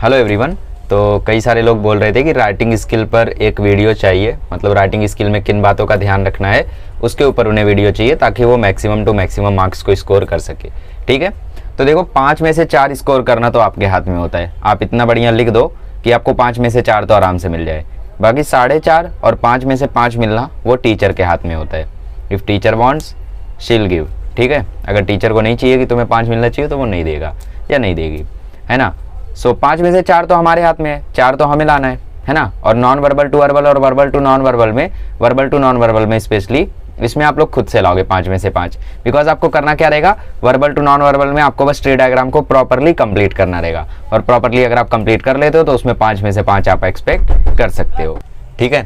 Hello everyone. तो कई सारे लोग बोल रहे थे कि राइटिंग स्किल पर एक वीडियो चाहिए, मतलब राइटिंग स्किल में किन बातों का ध्यान रखना है उसके ऊपर उन्हें वीडियो चाहिए ताकि वो मैक्सिमम टू मैक्सिमम मार्क्स को स्कोर कर सके। ठीक है, तो देखो 5 में से 4 स्कोर करना तो आपके हाथ में होता है। आप इतना बढ़िया लिख दो कि आपको 5 में से 4 तो आराम से मिल जाए। बाकी 4.5 और 5 में से 5 मिलना वो टीचर के हाथ में होता है। इफ़ टीचर वॉन्ट्स शील गिव। ठीक है, अगर टीचर को नहीं चाहिए कि तुम्हें 5 मिलना चाहिए तो वो नहीं देगा या नहीं देगी, है ना। सो 5 में से 4 तो हमारे हाथ में है, 4 तो हमें लाना है ना। और नॉन वर्बल टू वर्बल और वर्बल टू नॉन वर्बल में, वर्बल टू नॉन वर्बल में स्पेशली इसमें आप लोग खुद से लाओगे 5 में से 5। बिकॉज आपको करना क्या रहेगा, वर्बल टू नॉन वर्बल में आपको बस ट्री डायग्राम को प्रॉपरली कंप्लीट करना रहेगा। और प्रॉपरली अगर आप कंप्लीट कर लेते हो तो उसमें 5 में से 5 आप एक्सपेक्ट कर सकते हो। ठीक है,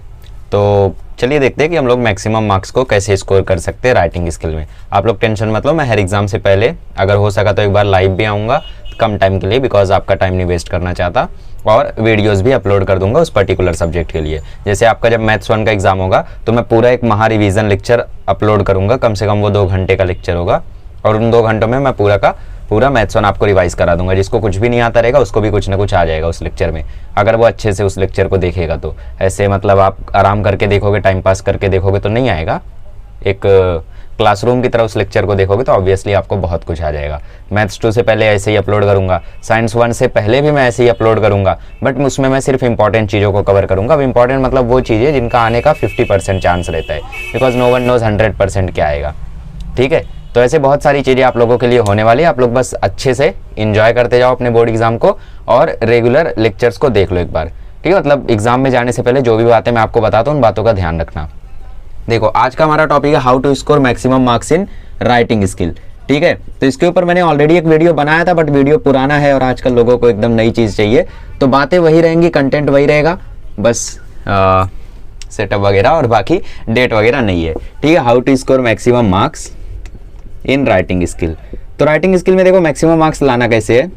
तो चलिए देखते हैं कि हम लोग मैक्सिमम मार्क्स को कैसे स्कोर कर सकते हैं राइटिंग स्किल में। आप लोग टेंशन मत लो, मैं हर एग्जाम से पहले अगर हो सका तो एक बार लाइव भी आऊँगा कम टाइम के लिए, बिकॉज आपका टाइम नहीं वेस्ट करना चाहता। और वीडियोस भी अपलोड कर दूंगा उस पर्टिकुलर सब्जेक्ट के लिए। जैसे आपका जब मैथ्स 1 का एग्जाम होगा तो मैं पूरा एक महा रिवीजन लेक्चर अपलोड करूंगा, कम से कम वो 2 घंटे का लेक्चर होगा। और उन 2 घंटों में मैं पूरा का पूरा मैथ्स 1 आपको रिवाइज करा दूंगा। जिसको कुछ भी नहीं आता रहेगा उसको भी कुछ ना कुछ आ जाएगा उस लेक्चर में, अगर वो अच्छे से उस लेक्चर को देखेगा तो। ऐसे मतलब आप आराम करके देखोगे, टाइम पास करके देखोगे तो नहीं आएगा। एक क्लासरूम की तरह उस लेक्चर को देखोगे तो ऑब्वियसली आपको बहुत कुछ आ जाएगा। मैथ्स 2 से पहले ऐसे ही अपलोड करूंगा, साइंस 1 से पहले भी मैं ऐसे ही अपलोड करूंगा, बट उसमें मैं सिर्फ इंपॉर्टेंट चीज़ों को कवर करूंगा। अब इंपॉर्टेंट मतलब वो चीज़ें जिनका आने का 50% चांस रहता है, बिकॉज नो वन नोज 100% क्या आएगा। ठीक है, तो ऐसे बहुत सारी चीज़ें आप लोगों के लिए होने वाली है। आप लोग बस अच्छे से इंजॉय करते जाओ अपने बोर्ड एग्जाम को और रेगुलर लेक्चर्स को देख लो एक बार। ठीक है, मतलब एग्जाम में जाने से पहले जो भी बातें मैं आपको बताता हूँ उन बातों का ध्यान रखना। देखो आज का हमारा टॉपिक है how to score maximum marks in writing skill. ठीक है, तो इसके ऊपर मैंने ऑलरेडी एक वीडियो बनाया था, बट वीडियो पुराना है और आजकल लोगों को एकदम नई चीज़ चाहिए। तो बातें वही रहेंगी, कंटेंट वही रहेगा, बस सेटअप वगैरह और बाकी डेट वगैरह नहीं है। ठीक है, how to score maximum marks in writing skill. तो राइटिंग स्किल में देखो मैक्सिमम मार्क्स लाना कैसे है,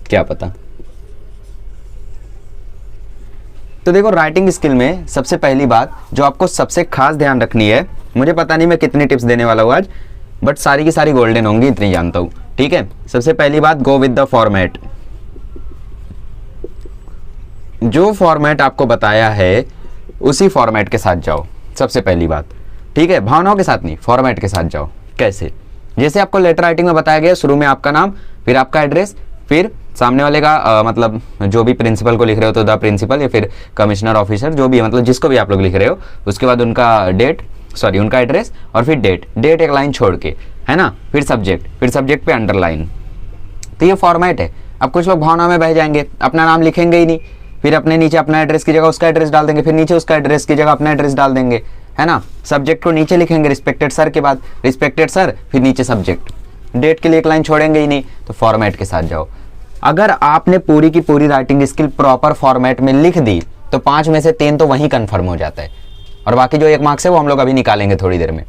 क्या पता। तो देखो राइटिंग स्किल में सबसे पहली बात जो आपको सबसे खास ध्यान रखनी है, मुझे पता नहीं मैं कितनी टिप्स देने वाला हूँ आज, बट सारी की सारी गोल्डन होंगी, इतनी जानता हूँ। ठीक है, सबसे पहली बात, गो विद द फॉर्मेट। जो फॉर्मेट आपको बताया है उसी फॉर्मेट के साथ जाओ, सबसे पहली बात। ठीक है, भावनाओं के साथ नहीं, फॉर्मेट के साथ जाओ। कैसे? जैसे आपको लेटर राइटिंग में बताया गया, शुरू में आपका नाम, फिर आपका एड्रेस, फिर सामने वाले का मतलब जो भी प्रिंसिपल को लिख रहे हो तो द प्रिंसिपल या फिर कमिश्नर ऑफिसर जो भी है, मतलब जिसको भी आप लोग लिख रहे हो, उसके बाद उनका उनका एड्रेस और फिर डेट एक लाइन छोड़ के, है ना। फिर सब्जेक्ट पे अंडरलाइन। तो ये फॉर्मेट है। अब कुछ लोग भावना में बह जाएंगे, अपना नाम लिखेंगे ही नहीं, फिर अपने नीचे अपना एड्रेस की जगह उसका एड्रेस डाल देंगे, फिर नीचे उसका एड्रेस की जगह अपना एड्रेस डाल देंगे, है ना। सब्जेक्ट को नीचे लिखेंगे रिस्पेक्टेड सर के बाद, रिस्पेक्टेड सर, फिर नीचे सब्जेक्ट, डेट के लिए एक लाइन छोड़ेंगे ही नहीं। तो फॉर्मेट के साथ जाओ। अगर आपने पूरी की पूरी राइटिंग स्किल प्रॉपर फॉर्मेट में लिख दी तो 5 में से 3 तो वहीं कंफर्म हो जाता है, और बाकी जो 1 मार्क्स है वो हम लोग अभी निकालेंगे थोड़ी देर में।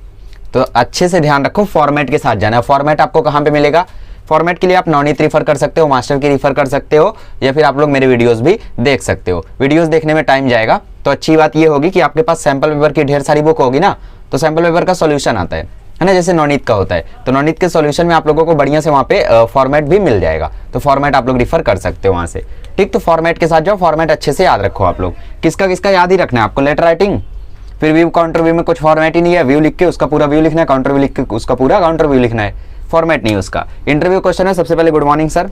तो अच्छे से ध्यान रखो, फॉर्मेट के साथ जाना है। फॉर्मेट आपको कहाँ पे मिलेगा? फॉर्मेट के लिए आप नवनीत रिफर कर सकते हो, मास्टर की रिफर कर सकते हो, या फिर आप लोग मेरे वीडियोस भी देख सकते हो। वीडियोस देखने में टाइम जाएगा तो अच्छी बात ये होगी कि आपके पास सैंपल पेपर की ढेर सारी बुक होगी ना, तो सैंपल पेपर का सोल्यूशन आता है ना, जैसे नवनीत का होता है। तो नवनीत के सॉल्यूशन में आप लोगों को बढ़िया से वहाँ पे फॉर्मेट भी मिल जाएगा, तो फॉर्मेट आप लोग रिफर कर सकते हो वहाँ से। ठीक, तो फॉर्मेट के साथ जाओ, फॉर्मेट अच्छे से याद रखो आप लोग। किसका किसका याद ही रखना है आपको? लेटर राइटिंग, फिर व्यू काउंटर व्यू में कुछ फॉर्मेट ही नहीं है, व्यू लिख के उसका पूरा व्यू लिखना है, काउंटर व्यू लिख के उसका पूरा काउंटर व्यू लिखना है, फॉर्मेट नहीं उसका। इंटरव्यू क्वेश्चन है, सबसे पहले गुड मॉर्निंग सर,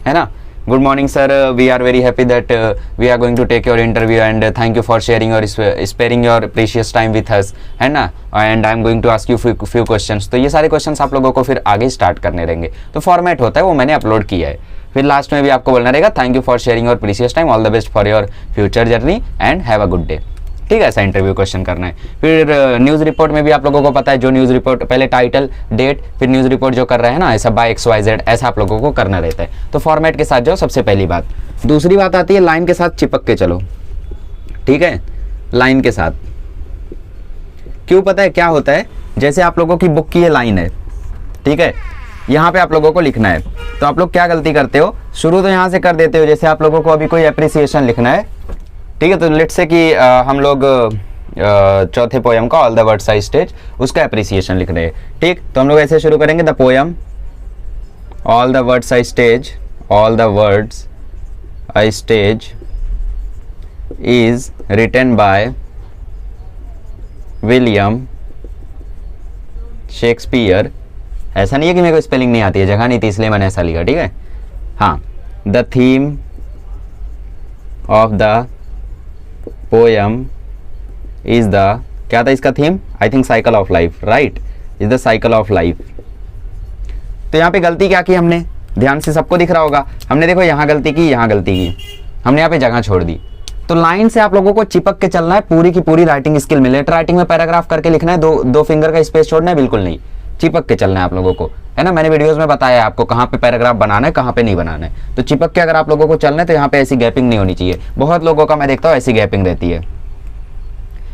है ना। Good morning sir, we are very happy that we are going to take your interview and thank you for sharing और sparing your precious time with us, है ना, and I am going to ask you few questions. तो ये सारे questions आप लोगों को फिर आगे स्टार्ट करने रहेंगे, तो फॉर्मेट होता है वो मैंने अपलोड किया है। फिर लास्ट में भी आपको बोलना रहेगा thank you for sharing your precious time, all the best for your future journey and have a good day. ठीक है, ऐसा इंटरव्यू क्वेश्चन करना है। फिर न्यूज़ रिपोर्ट में भी आप लोगों को पता है, जो न्यूज़ रिपोर्ट पहले टाइटल, डेट, फिर न्यूज़ रिपोर्ट जो कर रहे हैं ना, ऐसा बाय XYZ, ऐसा आप लोगों को करना रहता है। तो फॉर्मेट के साथ जाओ, सबसे पहली बात। दूसरी बात आती है लाइन के साथ चिपक के चलो। ठीक है, लाइन के साथ क्यों? पता है क्या होता है? जैसे आप लोगों की बुक की ये लाइन है, ठीक है, यहाँ पे आप लोगों को लिखना है, तो आप लोग क्या गलती करते हो, शुरू तो यहाँ से कर देते हो। जैसे आप लोगों को अभी कोई अप्रिसिएशन लिखना है, ठीक है, तो लेट्स से कि हम लोग चौथे पोयम का all the words I stage, उसका अप्रिसिएशन लिख रहे हैं। ठीक, तो हम लोग ऐसे शुरू करेंगे, the poem all the words I stage, all the words I stage is written by William Shakespeare. ऐसा नहीं है कि मेरे को स्पेलिंग नहीं आती है, जगह नहीं थी इसलिए मैंने ऐसा लिखा, ठीक है। हाँ, the theme of the poem is the, क्या था इसका theme, I think cycle of life, right, is the cycle of life. तो यहाँ पे गलती क्या की हमने, ध्यान से सबको दिख रहा होगा, हमने देखो यहाँ गलती की, यहाँ गलती की, हमने यहाँ पे जगह छोड़ दी। तो लाइन से आप लोगों को चिपक के चलना है, पूरी की पूरी राइटिंग स्किल में। लेटर राइटिंग में पैराग्राफ करके लिखना है, दो फिंगर का स्पेस छोड़ना है, बिल्कुल नहीं, चिपक के चलना है आप लोगों को, है ना। मैंने वीडियोस में बताया है आपको कहाँ पे पैराग्राफ बनाना है, कहाँ पे नहीं बनाना है। तो चिपक के अगर आप लोगों को चलना है तो यहाँ पे ऐसी गैपिंग नहीं होनी चाहिए। बहुत लोगों का मैं देखता हूँ ऐसी गैपिंग रहती है,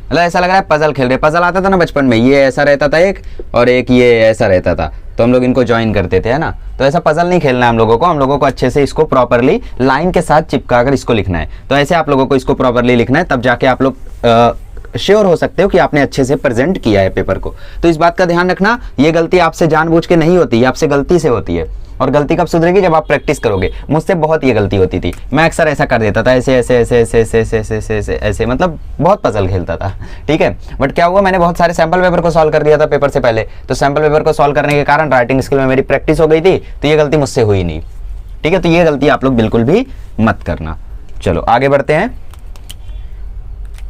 मतलब ऐसा लग रहा है पजल खेल रहे। पजल आता था ना बचपन में, ये ऐसा रहता था एक और एक ये ऐसा रहता था, तो हम लोग इनको ज्वाइन करते थे, है ना। तो ऐसा पजल नहीं खेलना है हम लोगों को अच्छे से इसको प्रॉपरली लाइन के साथ चिपका कर इसको लिखना है। तो ऐसे आप लोगों को इसको प्रॉपरली लिखना है, तब जाके आप लोग श्योर हो सकते हो कि आपने अच्छे से प्रेजेंट किया है पेपर को। तो इस बात का ध्यान रखना, ये गलती आपसे जानबूझ के नहीं होती, आपसे गलती से होती है। और गलती कब सुधरेगी, जब आप प्रैक्टिस करोगे। मुझसे बहुत ये गलती होती थी, मैं अक्सर ऐसा कर देता था, ऐसे ऐसे ऐसे ऐसे ऐसे ऐसे ऐसे ऐसे ऐसे ऐसे, मतलब बहुत पजल खेलता था, ठीक है। बट क्या हुआ, मैंने बहुत सारे सैम्पल पेपर को सॉल्व कर दिया था पेपर से पहले। तो सैम्पल पेपर को सॉल्व करने के कारण राइटिंग स्किल में मेरी प्रैक्टिस हो गई थी, तो ये गलती मुझसे हुई नहीं, ठीक है। तो ये गलती आप लोग बिल्कुल भी मत करना। चलो आगे बढ़ते हैं।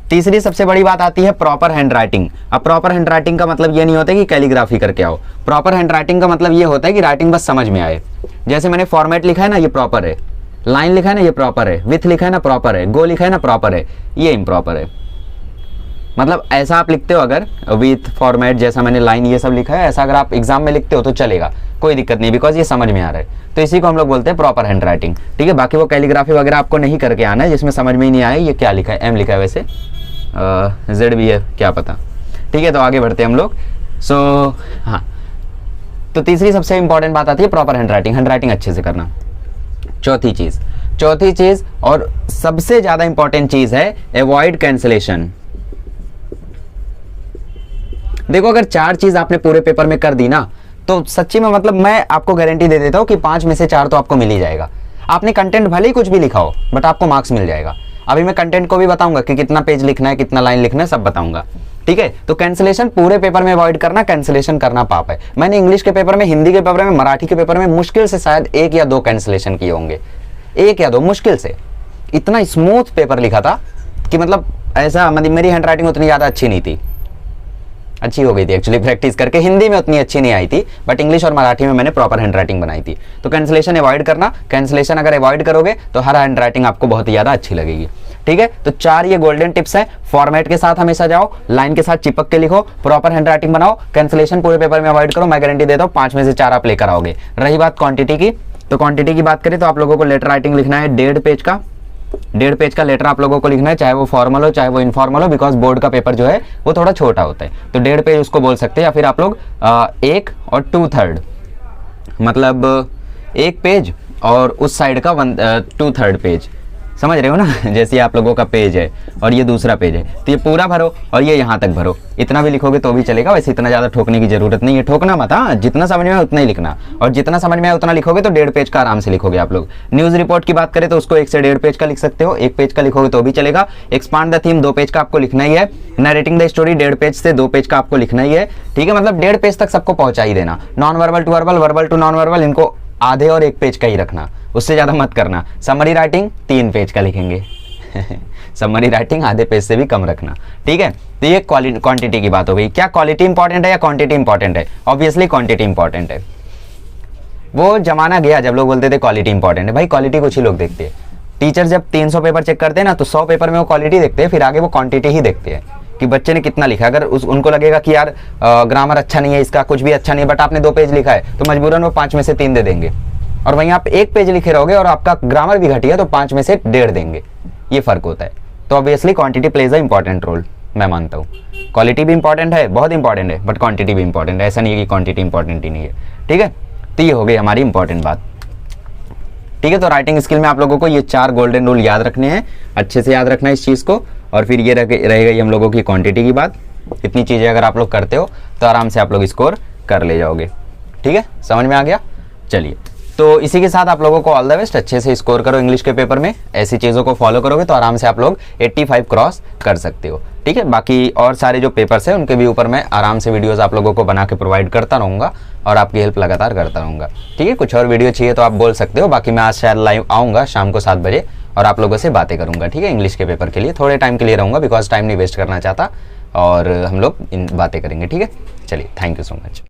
तीसरी सबसे बड़ी बात आती है प्रॉपर हैंड राइटिंग। अब प्रॉपर हैंड राइटिंग का मतलब ये नहीं होता कि कैलीग्राफी करके आओ। प्रॉपर हैंड राइटिंग का मतलब ये होता है कि राइटिंग बस समझ में आए। जैसे मैंने फॉर्मेट लिखा है ना, ये प्रॉपर है, लाइन लिखा है ना, ये प्रॉपर है, विथ लिखा है ना, प्रॉपर है, गो लिखा है ना, प्रॉपर है, ये इम्प्रॉपर है। मतलब ऐसा आप लिखते हो अगर विथ फॉर्मेट, जैसा मैंने लाइन ये सब लिखा है, ऐसा अगर आप एग्जाम में लिखते हो तो चलेगा, कोई दिक्कत नहीं, बिकॉज ये समझ में आ रहा है। तो इसी को हम लोग बोलते हैं प्रॉपर हैंड राइटिंग, ठीक है। बाकी वो कैलीग्राफी वगैरह आपको नहीं करके आना है जिसमें समझ में ही नहीं आया ये क्या लिखा है, एम लिखा है, वैसे जेड भी है, क्या पता, ठीक है। तो आगे बढ़ते हैं हम लोग। हाँ, तो तीसरी सबसे इंपॉर्टेंट बात आती है प्रॉपर हैंड राइटिंग अच्छे से करना। चौथी चीज और सबसे ज्यादा इंपॉर्टेंट चीज है अवॉइड कैंसिलेशन। देखो अगर 4 चीज आपने पूरे पेपर में कर दी ना, तो सच्ची में मतलब मैं आपको गारंटी दे देता हूं कि 5 में से 4 तो आपको मिल ही जाएगा। आपने कंटेंट भले ही कुछ भी लिखा हो, बट आपको मार्क्स मिल जाएगा। अभी मैं कंटेंट को भी बताऊंगा कि कितना पेज लिखना है, कितना लाइन लिखना है, सब बताऊंगा, ठीक है। तो कैंसिलेशन पूरे पेपर में अवॉइड करना, कैंसिलेशन करना पाप है। मैंने इंग्लिश के पेपर में, हिंदी के पेपर में, मराठी के पेपर में मुश्किल से शायद 1 या 2 कैंसिलेशन किए होंगे, 1 या 2 मुश्किल से। इतना स्मूथ पेपर लिखा था कि मतलब ऐसा, मतलब मेरी हैंड राइटिंग उतनी ज्यादा अच्छी नहीं थी, अच्छी हो गई थी एक्चुअली प्रैक्टिस करके। हिंदी में उतनी अच्छी नहीं आई थी, बट इंग्लिश और मराठी में मैंने प्रॉपर हैंड राइटिंग बनाई थी। तो कैंसिलेशन अवॉइड करना, कैंसिलेशन अगर अवॉइड करोगे तो हर हैंड राइटिंग आपको बहुत ही ज्यादा अच्छी लगेगी, ठीक है। तो 4 ये गोल्डन टिप्स हैं। फॉर्मेट के साथ हमेशा जाओ, लाइन के साथ चिपक के लिखो, प्रॉपर हैंड राइटिंग बनाओ, कैंसिलेशन पूरे पेपर में अवॉइड करो। मैं गारंटी देता हूँ 5 में से 4 आप लेकर आओगे। रही बात क्वांटिटी की, तो क्वांटिटी की बात करें तो आप लोगों को लेटर राइटिंग लिखना है 1.5 पेज का, 1.5 पेज का लेटर आप लोगों को लिखना है, चाहे वो फॉर्मल हो चाहे वो इनफॉर्मल हो, बिकॉज बोर्ड का पेपर जो है वो थोड़ा छोटा होता है। तो 1.5 पेज उसको बोल सकते हैं, या फिर आप लोग 1 और 2/3, मतलब 1 पेज और उस साइड का 2/3 पेज, समझ रहे हो ना। जैसे आप लोगों का पेज है और ये दूसरा पेज है, तो ये पूरा भरो और ये यहाँ तक भरो। इतना भी लिखोगे तो भी चलेगा, वैसे इतना ज़्यादा ठोकने की जरूरत नहीं है, ठोकना मत। हाँ, जितना समझ में आए उतना ही लिखना, और जितना समझ में आए उतना लिखोगे तो 1.5 पेज का आराम से लिखोगे आप लोग। न्यूज़ रिपोर्ट की बात करें तो उसको 1 से 1.5 पेज का लिख सकते हो, 1 पेज का लिखोगे तो भी चलेगा। एक्सपांड द थीम 2 पेज का आपको लिखना ही है। नरेटिंग द स्टोरी 1.5 पेज से 2 पेज का आपको लिखना ही है, ठीक है। मतलब 1.5 पेज तक सबको पहुंचा ही देना। Non verbal to verbal, verbal to non verbal, इनको आधे और 1 पेज का ही रखना, उससे ज़्यादा मत करना। समरी राइटिंग 3 पेज का लिखेंगे। समरी राइटिंग आधे पेज से भी कम रखना, ठीक है। तो ये क्वांटिटी की बात हो गई। क्या क्वालिटी इंपॉर्टेंट है या क्वांटिटी इंपॉर्टेंट है? ऑब्वियसली क्वांटिटी इंपॉर्टेंट है। वो जमाना गया जब लोग बोलते थे क्वालिटी इंपॉर्टेंट है। भाई क्वालिटी कुछ ही लोग देखते हैं। टीचर जब 300 पेपर चेक करते हैं ना, तो 100 पेपर में वो क्वालिटी देखते हैं, फिर आगे वो क्वांटिटी ही देखते हैं कि बच्चे ने कितना लिखा है। अगर उनको लगेगा कि यार ग्रामर अच्छा नहीं है, इसका कुछ भी अच्छा नहीं है, बट आपने 2 पेज लिखा है, तो मजबूरन वो 5 में से 3 दे देंगे। और वहीं आप 1 पेज लिखे रहोगे और आपका ग्रामर भी घटिया, तो 5 में से 1.5 देंगे। ये फर्क होता है। तो obviously quantity plays a important role, मैं मानता हूँ। क्वालिटी भी इंपॉर्टेंट है, बहुत इंपॉर्टेंट है, बट क्वांटिटी भी इंपॉर्टेंट है। ऐसा नहीं है कि क्वांटिटी इंपॉर्टेंट ही नहीं है, ठीक है। तो ये हो गई हमारी इंपॉर्टेंट बात, ठीक है। तो राइटिंग स्किल में आप लोगों को ये 4 गोल्डन रूल याद रखने हैं, अच्छे से याद रखना है इस चीज़ को। और फिर ये रह गई हम लोगों की क्वांटिटी की बात। इतनी चीज़ें अगर आप लोग करते हो तो आराम से आप लोग स्कोर कर ले जाओगे, ठीक है। समझ में आ गया? चलिए तो इसी के साथ आप लोगों को ऑल द बेस्ट, अच्छे से स्कोर करो इंग्लिश के पेपर में। ऐसी चीज़ों को फॉलो करोगे तो आराम से आप लोग 85 क्रॉस कर सकते हो, ठीक है। बाकी और सारे जो पेपर्स हैं उनके भी ऊपर मैं आराम से वीडियोस आप लोगों को बना के प्रोवाइड करता रहूँगा और आपकी हेल्प लगातार करता रहूँगा, ठीक है। कुछ और वीडियो चाहिए तो आप बोल सकते हो। बाकी मैं आज शायद लाइव आऊँगा शाम को 7 बजे और आप लोगों से बातें करूँगा, ठीक है। इंग्लिश के पेपर के लिए थोड़े टाइम के लिए रहूँगा, बिकॉज टाइम नहीं वेस्ट करना चाहता, और हम लोग इन बातें करेंगे, ठीक है। चलिए, थैंक यू सो मच।